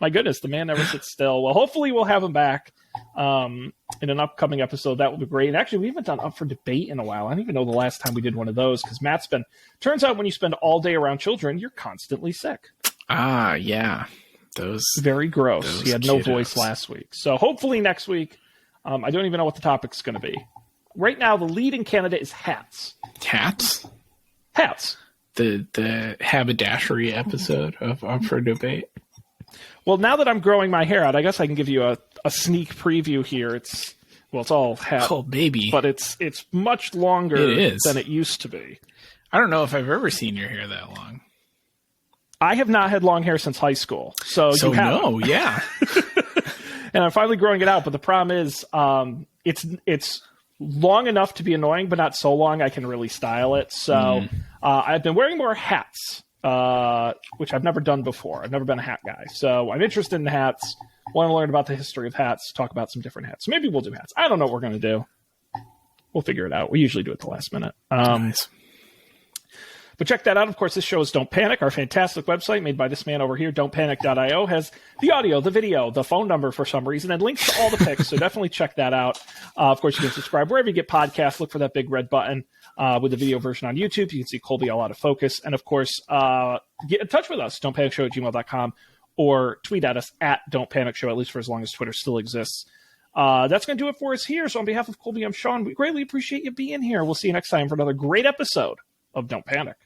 my goodness, the man never sits still. Well, hopefully we'll have him back in an upcoming episode. That would be great. And actually, we haven't done Up for Debate in a while. I don't even know the last time we did one of those, because Matt's turns out when you spend all day around children, you're constantly sick. Ah, yeah. Those very gross. He had no kiddos. voice last week. So hopefully next week, I don't even know what the topic's going to be. Right now, the leading candidate is hats. Hats? Hats. The haberdashery episode of Up for Debate. Well, now that I'm growing my hair out, I guess I can give you a sneak preview here. It's all hat. Oh, baby. But it's much longer than it used to be. I don't know if I've ever seen your hair that long. I have not had long hair since high school. So you have. No, yeah. And I'm finally growing it out. But the problem is it's long enough to be annoying, but not so long I can really style it. So I've been wearing more hats, which I've never done before. I've never been a hat guy. So I'm interested in hats, want to learn about the history of hats, talk about some different hats. Maybe we'll do hats. I don't know what we're going to do. We'll figure it out. We usually do it the last minute. Nice. But check that out. Of course, this show is Don't Panic, our fantastic website made by this man over here. Don'tPanic.io has the audio, the video, the phone number for some reason, and links to all the picks. So definitely check that out. Of course, you can subscribe wherever you get podcasts. Look for that big red button with the video version on YouTube. You can see Colby all out of focus. And of course, get in touch with us, don'tpanicshow@gmail.com, or tweet at us at Don't Panic Show, at least for as long as Twitter still exists. That's going to do it for us here. So on behalf of Colby, I'm Sean. We greatly appreciate you being here. We'll see you next time for another great episode of Don't Panic.